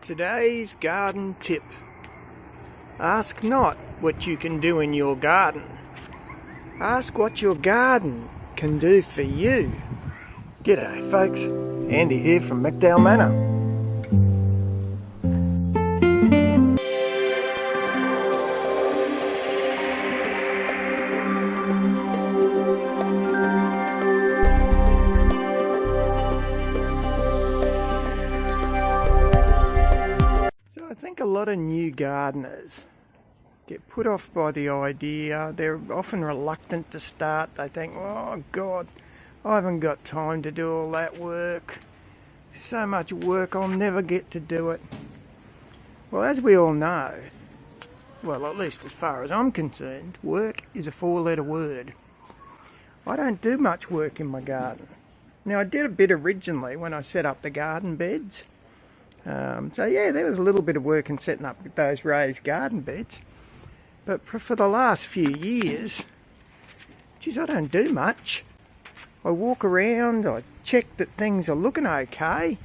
Today's garden tip. Ask not what you can do in your garden. Ask what your garden can do for you. G'day folks, Andy here from McDowell Manor. I think a lot of new gardeners get put off by the idea. They're often reluctant to start. They think, oh God, I haven't got time to do all that work. So much work, I'll never get to do it. Well, as we all know, well, at least as far as I'm concerned, work is a four-letter word. I don't do much work in my garden. Now, I did a bit originally when I set up the garden beds. So yeah, there was a little bit of work in setting up those raised garden beds. But for the last few years, geez, I don't do much. I walk around, I check that things are looking okay.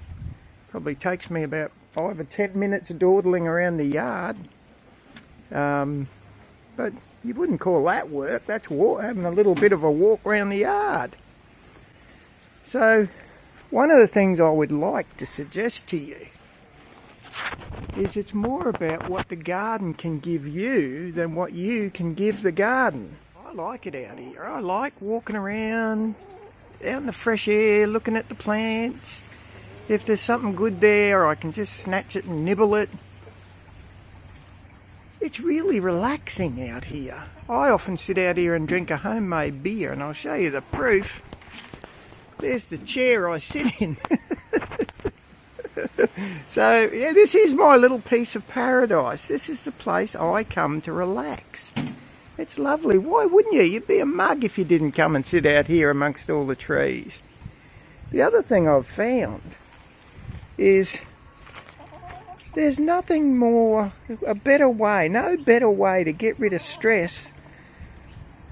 Probably takes me about 5 or 10 minutes of dawdling around the yard. But you wouldn't call that work, that's having a little bit of a walk around the yard. So, one of the things I would like to suggest to you is it's more about what the garden can give you than what you can give the garden. I like it out here. I like walking around, out in the fresh air, looking at the plants. If there's something good there, I can just snatch it and nibble it. It's really relaxing out here. I often sit out here and drink a homemade beer, and I'll show you the proof. There's the chair I sit in. So, yeah, this is my little piece of paradise. This is the place I come to relax. It's lovely. Why wouldn't you? You'd be a mug if you didn't come and sit out here amongst all the trees. The other thing I've found is there's nothing more, a better way, no better way to get rid of stress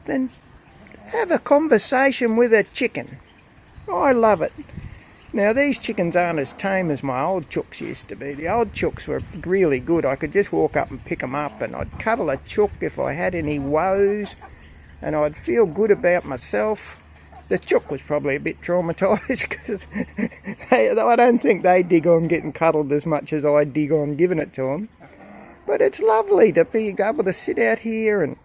than have a conversation with a chicken. I love it. Now, these chickens aren't as tame as my old chooks used to be. The old chooks were really good. I could just walk up and pick them up, and I'd cuddle a chook if I had any woes, and I'd feel good about myself. The chook was probably a bit traumatised because I don't think they dig on getting cuddled as much as I dig on giving it to them. But it's lovely to be able to sit out here and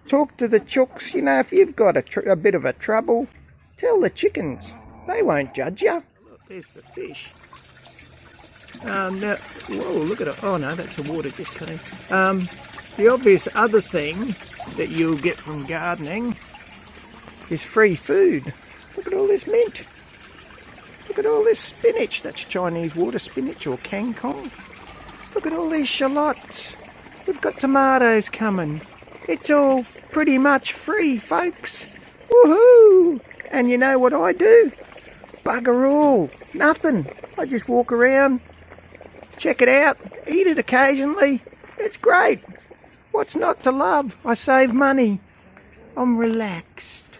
talk to the chooks. You know, if you've got a bit of a trouble, tell the chickens. They won't judge you. Look, there's the fish. Now, whoa, look at it. Oh no, that's the water just came. The obvious other thing that you'll get from gardening is free food. Look at all this mint. Look at all this spinach. That's Chinese water spinach or kangkong. Look at all these shallots. We've got tomatoes coming. It's all pretty much free, folks. Woohoo! And you know what I do? Bugger all. Nothing. I just walk around, check it out, eat it occasionally. It's great. What's not to love? I save money. I'm relaxed.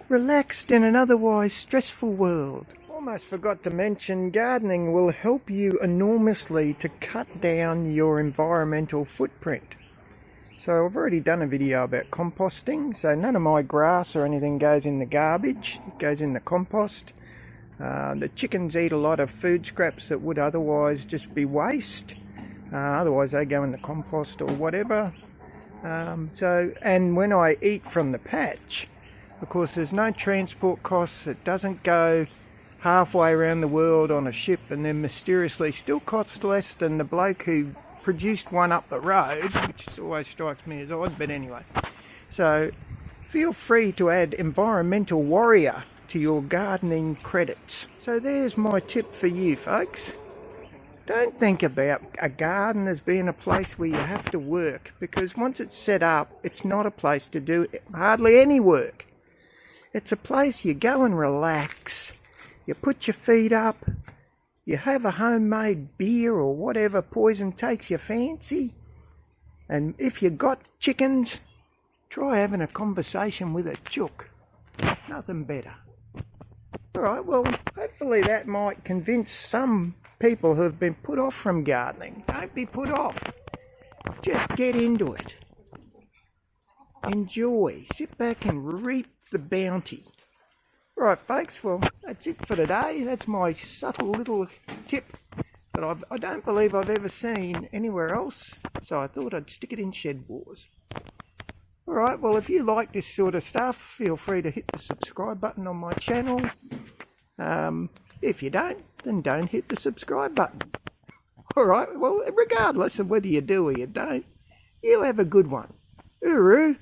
Relaxed in an otherwise stressful world. Almost forgot to mention, gardening will help you enormously to cut down your environmental footprint. So I've already done a video about composting, so none of my grass or anything goes in the garbage, it goes in the compost. The chickens eat a lot of food scraps that would otherwise just be waste, otherwise they go in the compost or whatever. And when I eat from the patch, of course there's no transport costs, it doesn't go halfway around the world on a ship and then mysteriously still costs less than the bloke who produced one up the road, which always strikes me as odd, but anyway. So feel free to add environmental warrior to your gardening credits. So there's my tip for you folks. Don't think about a garden as being a place where you have to work, because once it's set up, it's not a place to do hardly any work. It's a place you go and relax, you put your feet up, you have a homemade beer or whatever poison takes your fancy. And if you got chickens, try having a conversation with a chook. Nothing better. Alright, well, hopefully that might convince some people who have been put off from gardening. Don't be put off. Just get into it. Enjoy. Sit back and reap the bounty. Right, folks, well, that's it for today. That's my subtle little tip that I don't believe I've ever seen anywhere else. So I thought I'd stick it in Shed Wars. Alright, well, if you like this sort of stuff, feel free to hit the subscribe button on my channel. If you don't, then don't hit the subscribe button. Alright, well, regardless of whether you do or you don't, you have a good one. Uru!